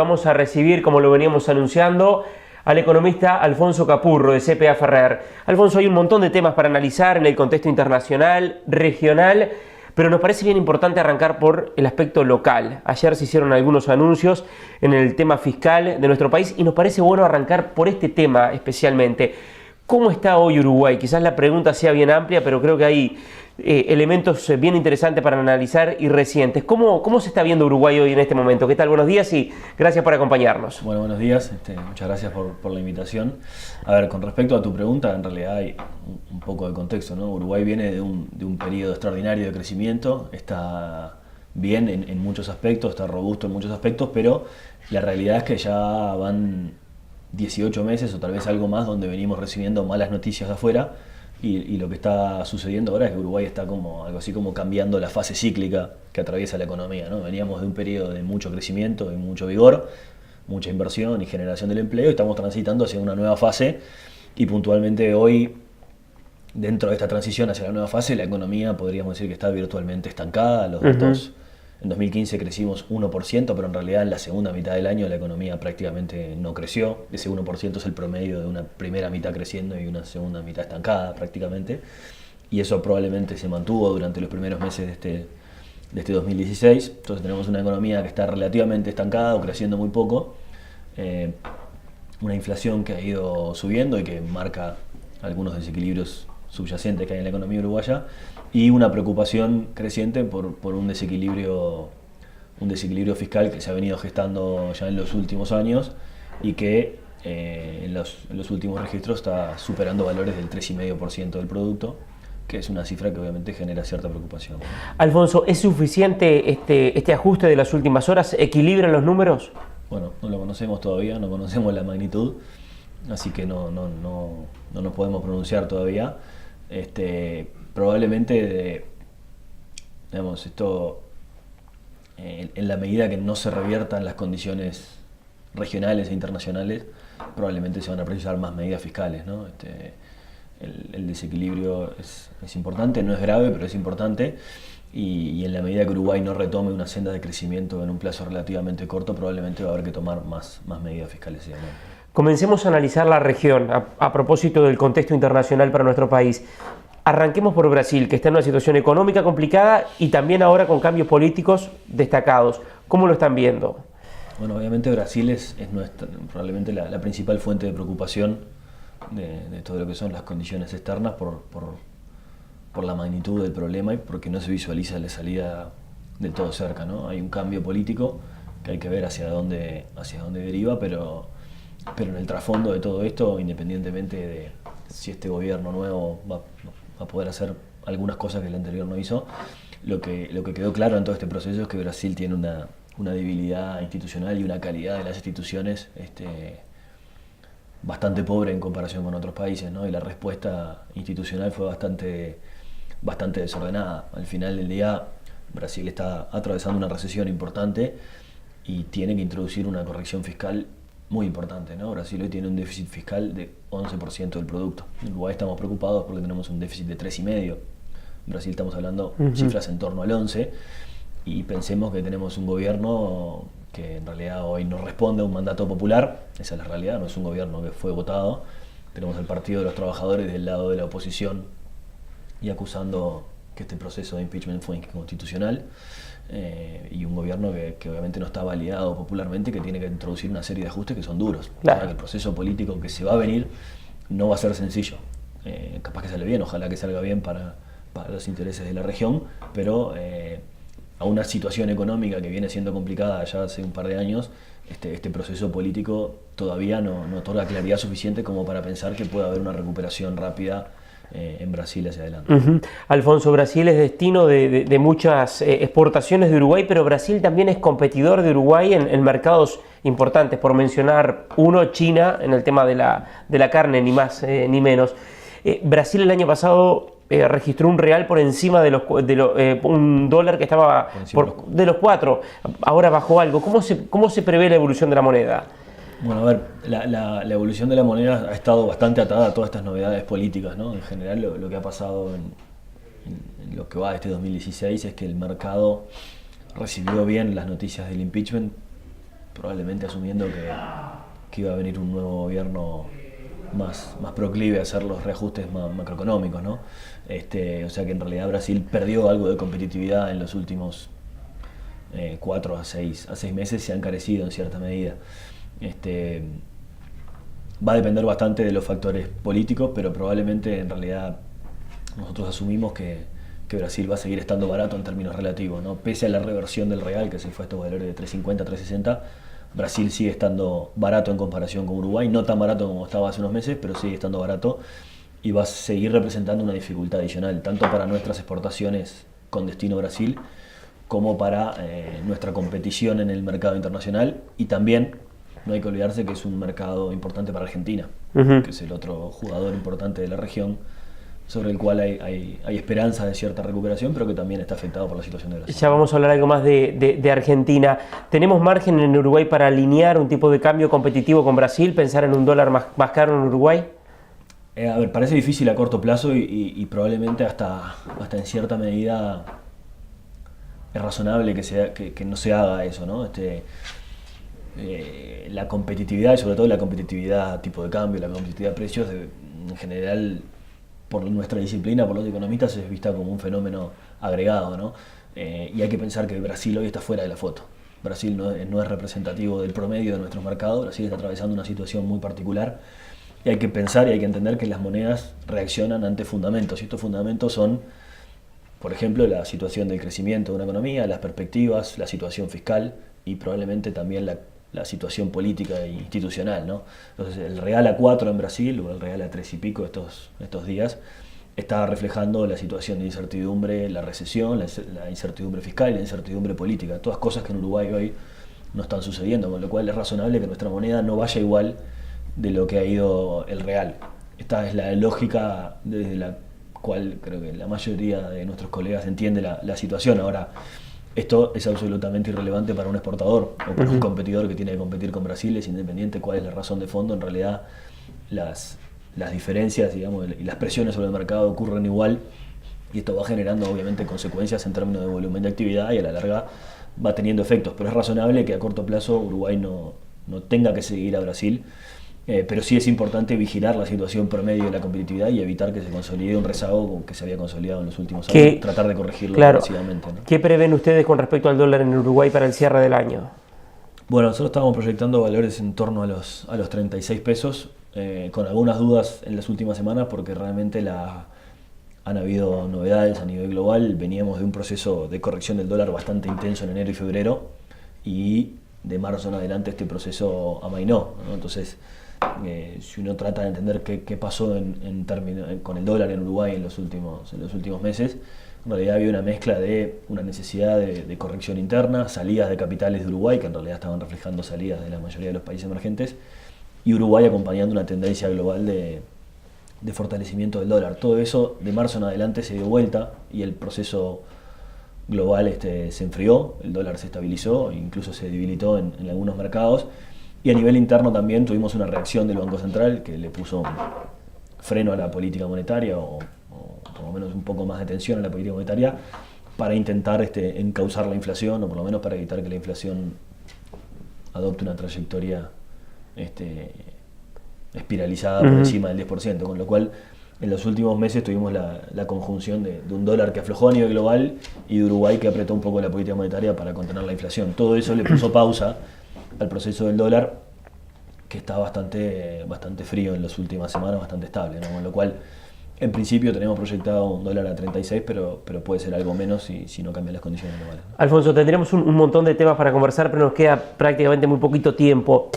Vamos a recibir, como lo veníamos anunciando, al economista Alfonso Capurro de CPA Ferrer. Alfonso, hay un montón de temas para analizar en el contexto internacional, regional, pero nos parece bien importante arrancar por el aspecto local. Ayer se hicieron algunos anuncios en el tema fiscal de nuestro país y nos parece bueno arrancar por este tema especialmente. ¿Cómo está hoy Uruguay? Quizás la pregunta sea bien amplia, pero creo que hay elementos bien interesantes para analizar y recientes. ¿Cómo se está viendo Uruguay hoy en este momento? ¿Qué tal? Buenos días y gracias por acompañarnos. Bueno, buenos días. Muchas gracias por la invitación. A ver, con respecto a tu pregunta, en realidad hay un poco de contexto, ¿no? Uruguay viene de un periodo extraordinario de crecimiento, está bien en muchos aspectos, está robusto en muchos aspectos, pero la realidad es que ya van 18 meses o tal vez algo más donde venimos recibiendo malas noticias de afuera y lo que está sucediendo ahora es que Uruguay está como algo así como cambiando la fase cíclica que atraviesa la economía, ¿no? Veníamos de un periodo de mucho crecimiento, de mucho vigor, mucha inversión y generación del empleo y estamos transitando hacia una nueva fase y puntualmente hoy, dentro de esta transición hacia la nueva fase, la economía podríamos decir que está virtualmente estancada. Los datos en 2015 crecimos 1%, pero en realidad en la segunda mitad del año la economía prácticamente no creció. Ese 1% es el promedio de una primera mitad creciendo y una segunda mitad estancada prácticamente. Y eso probablemente se mantuvo durante los primeros meses de este 2016. Entonces tenemos una economía que está relativamente estancada o creciendo muy poco. Una inflación que ha ido subiendo y que marca algunos desequilibrios subyacentes que hay en la economía uruguaya y una preocupación creciente por un desequilibrio fiscal que se ha venido gestando ya en los últimos años y que en los últimos registros está superando valores del 3,5% del producto, que es una cifra que obviamente genera cierta preocupación. Alfonso, ¿es suficiente este ajuste de las últimas horas? ¿Equilibra los números? Bueno, no lo conocemos todavía, no conocemos la magnitud, así que no nos podemos pronunciar todavía. Probablemente, digamos, esto en la medida que no se reviertan las condiciones regionales e internacionales, probablemente se van a precisar más medidas fiscales, ¿no? El desequilibrio es importante, no es grave, pero es importante. Y en la medida que Uruguay no retome una senda de crecimiento en un plazo relativamente corto, probablemente va a haber que tomar más medidas fiscales. Comencemos a analizar la región a propósito del contexto internacional para nuestro país. Arranquemos por Brasil, que está en una situación económica complicada y también ahora con cambios políticos destacados. ¿Cómo lo están viendo? Bueno, obviamente Brasil es probablemente la principal fuente de preocupación de todo lo que son las condiciones externas por la magnitud del problema y porque no se visualiza la salida del todo cerca, ¿no? Hay un cambio político que hay que ver hacia dónde deriva, pero en el trasfondo de todo esto, independientemente de si este gobierno nuevo va a poder hacer algunas cosas que el anterior no hizo, lo que quedó claro en todo este proceso es que Brasil tiene una debilidad institucional y una calidad de las instituciones bastante pobre en comparación con otros países, ¿no? Y la respuesta institucional fue bastante desordenada. Al final del día, Brasil está atravesando una recesión importante y tiene que introducir una corrección fiscal muy importante, ¿no? Brasil hoy tiene un déficit fiscal de 11% del producto. En Uruguay estamos preocupados porque tenemos un déficit de 3,5%. En Brasil estamos hablando cifras en torno al 11%. Y pensemos que tenemos un gobierno que en realidad hoy no responde a un mandato popular. Esa es la realidad, no es un gobierno que fue votado. Tenemos el Partido de los Trabajadores del lado de la oposición y acusando que este proceso de impeachment fue inconstitucional. Y un gobierno que obviamente no está validado popularmente, que tiene que introducir una serie de ajustes que son duros. Claro. Ahora que el proceso político que se va a venir no va a ser sencillo. Capaz que sale bien, ojalá que salga bien para los intereses de la región, pero a una situación económica que viene siendo complicada ya hace un par de años, este proceso político todavía no otorga claridad suficiente como para pensar que puede haber una recuperación rápida en Brasil hacia adelante. Alfonso, Brasil es destino de muchas exportaciones de Uruguay, pero Brasil también es competidor de Uruguay en mercados importantes, por mencionar uno, China, en el tema de la carne, ni más ni menos. Brasil el año pasado registró un real por encima un dólar que estaba de los 4, ahora bajó algo. ¿Cómo se prevé la evolución de la moneda? Bueno, a ver, la evolución de la moneda ha estado bastante atada a todas estas novedades políticas, ¿no? En general lo que ha pasado en lo que va de este 2016 es que el mercado recibió bien las noticias del impeachment probablemente asumiendo que iba a venir un nuevo gobierno más proclive a hacer los reajustes macroeconómicos, ¿no? O sea que en realidad Brasil perdió algo de competitividad en los últimos 4 a 6 meses, se ha encarecido en cierta medida. Va a depender bastante de los factores políticos, pero probablemente en realidad nosotros asumimos que Brasil va a seguir estando barato en términos relativos, ¿no? Pese a la reversión del real, que se fue a estos valores de 3.50, 3.60, Brasil sigue estando barato en comparación con Uruguay, no tan barato como estaba hace unos meses, pero sigue estando barato y va a seguir representando una dificultad adicional, tanto para nuestras exportaciones con destino a Brasil, como para nuestra competición en el mercado internacional, y también no hay que olvidarse que es un mercado importante para Argentina, que es el otro jugador importante de la región, sobre el cual hay esperanza de cierta recuperación, pero que también está afectado por la situación de Brasil. Ya vamos a hablar algo más de Argentina. ¿Tenemos margen en Uruguay para alinear un tipo de cambio competitivo con Brasil, pensar en un dólar más caro en Uruguay? A ver, parece difícil a corto plazo y probablemente hasta en cierta medida es razonable que no se haga eso, ¿no? La competitividad, y sobre todo la competitividad tipo de cambio, la competitividad de precios, en general, por nuestra disciplina, por los economistas, es vista como un fenómeno agregado, ¿no? Y hay que pensar que Brasil hoy está fuera de la foto. Brasil no es representativo del promedio de nuestro mercado. Brasil está atravesando una situación muy particular y hay que pensar y hay que entender que las monedas reaccionan ante fundamentos, y estos fundamentos son, por ejemplo, la situación del crecimiento de una economía, las perspectivas, la situación fiscal y probablemente también la situación política e institucional, ¿no? Entonces, el real a 4 en Brasil, o el real a 3 y pico estos días, está reflejando la situación de incertidumbre, la recesión, la incertidumbre fiscal y la incertidumbre política, todas cosas que en Uruguay hoy no están sucediendo, con lo cual es razonable que nuestra moneda no vaya igual de lo que ha ido el real. Esta es la lógica desde la cual creo que la mayoría de nuestros colegas entiende la situación. Ahora, esto es absolutamente irrelevante para un exportador o para un competidor que tiene que competir con Brasil, es independiente cuál es la razón de fondo. En realidad las diferencias, digamos, y las presiones sobre el mercado ocurren igual, y esto va generando obviamente consecuencias en términos de volumen de actividad y a la larga va teniendo efectos, pero es razonable que a corto plazo Uruguay no tenga que seguir a Brasil. Pero sí es importante vigilar la situación promedio de la competitividad y evitar que se consolide un rezago que se había consolidado en los últimos años, tratar de corregirlo progresivamente, ¿no? ¿Qué prevén ustedes con respecto al dólar en Uruguay para el cierre del año? Bueno, nosotros estábamos proyectando valores en torno a los 36 pesos, con algunas dudas en las últimas semanas porque realmente han habido novedades a nivel global. Veníamos de un proceso de corrección del dólar bastante intenso en enero y febrero, y de marzo en adelante este proceso amainó, ¿no? Entonces, si uno trata de entender qué pasó con el dólar en Uruguay en los últimos meses, en realidad había una mezcla de una necesidad de corrección interna, salidas de capitales de Uruguay, que en realidad estaban reflejando salidas de la mayoría de los países emergentes, y Uruguay acompañando una tendencia global de fortalecimiento del dólar. Todo eso de marzo en adelante se dio vuelta y el proceso global se enfrió, el dólar se estabilizó, incluso se debilitó en algunos mercados. Y a nivel interno también tuvimos una reacción del Banco Central que le puso freno a la política monetaria, o por lo menos un poco más de tensión a la política monetaria, para intentar encauzar la inflación, o por lo menos para evitar que la inflación adopte una trayectoria espiralizada por encima del 10%, con lo cual en los últimos meses tuvimos la conjunción de un dólar que aflojó a nivel global y de Uruguay que apretó un poco la política monetaria para contener la inflación. Todo eso le puso pausa al proceso del dólar, que está bastante frío en las últimas semanas, bastante estable, ¿no? Con lo cual, en principio tenemos proyectado un dólar a 36, pero puede ser algo menos si no cambian las condiciones globales. Alfonso, tendremos un montón de temas para conversar, pero nos queda prácticamente muy poquito tiempo.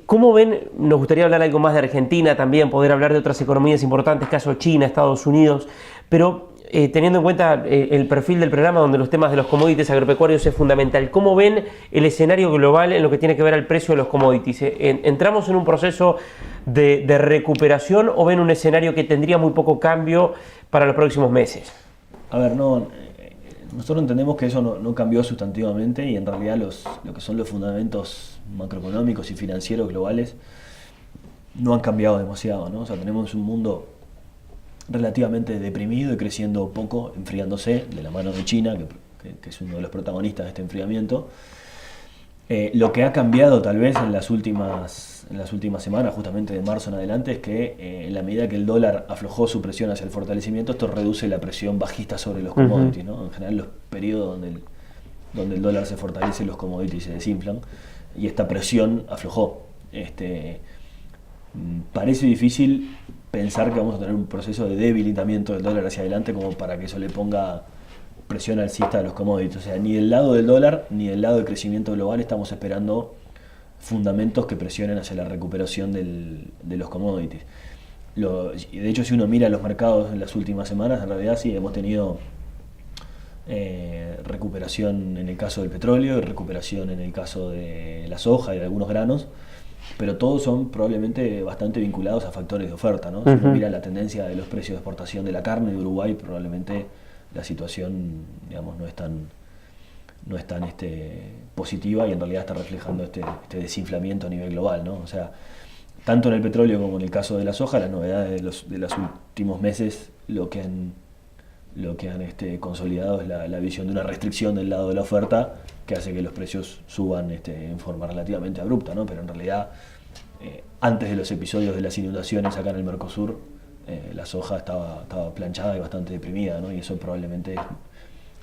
¿Cómo ven? Nos gustaría hablar algo más de Argentina también, poder hablar de otras economías importantes, caso China, Estados Unidos, pero teniendo en cuenta el perfil del programa, donde los temas de los commodities agropecuarios es fundamental, ¿cómo ven el escenario global en lo que tiene que ver al precio de los commodities? ¿Entramos en un proceso de recuperación o ven un escenario que tendría muy poco cambio para los próximos meses? A ver, nosotros entendemos que eso no cambió sustantivamente, y en realidad lo que son los fundamentos macroeconómicos y financieros globales no han cambiado demasiado, ¿no? O sea, tenemos un mundo relativamente deprimido y creciendo poco, enfriándose de la mano de China, que es uno de los protagonistas de este enfriamiento. Lo que ha cambiado tal vez en las últimas semanas, justamente de marzo en adelante, es que en la medida que el dólar aflojó su presión hacia el fortalecimiento, esto reduce la presión bajista sobre los commodities, ¿no? En general los periodos donde el dólar se fortalece, los commodities se desinflan, y esta presión aflojó. Parece difícil pensar que vamos a tener un proceso de debilitamiento del dólar hacia adelante como para que eso le ponga presión alcista de los commodities. O sea, ni del lado del dólar ni del lado del crecimiento global estamos esperando fundamentos que presionen hacia la recuperación de los commodities. De hecho, si uno mira los mercados en las últimas semanas, en realidad sí hemos tenido recuperación en el caso del petróleo, recuperación en el caso de la soja y de algunos granos, pero todos son probablemente bastante vinculados a factores de oferta, ¿no? Si uno mira la tendencia de los precios de exportación de la carne de Uruguay, probablemente la situación, digamos, no es tan positiva, y en realidad está reflejando este desinflamiento a nivel global, ¿no? O sea, tanto en el petróleo como en el caso de la soja, las novedades de los últimos meses lo que han consolidado es la visión de una restricción del lado de la oferta que hace que los precios suban en forma relativamente abrupta, ¿no? Pero en realidad, antes de los episodios de las inundaciones acá en el Mercosur, la soja estaba planchada y bastante deprimida, ¿no? Y eso probablemente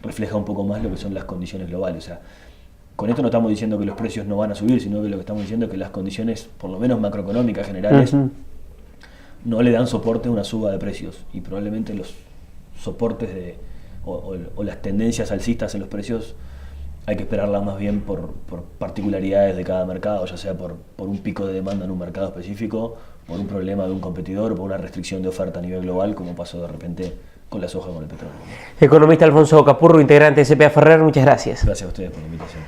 refleja un poco más lo que son las condiciones globales. O sea, con esto no estamos diciendo que los precios no van a subir, sino que lo que estamos diciendo es que las condiciones, por lo menos macroeconómicas generales, no le dan soporte a una suba de precios, y probablemente los soportes o las tendencias alcistas en los precios hay que esperarlas más bien por particularidades de cada mercado, ya sea por un pico de demanda en un mercado específico, por un problema de un competidor o por una restricción de oferta a nivel global, como pasó de repente con la soja o con el petróleo. Economista Alfonso Capurro, integrante de CPA Ferrer, muchas gracias. Gracias a ustedes por la invitación.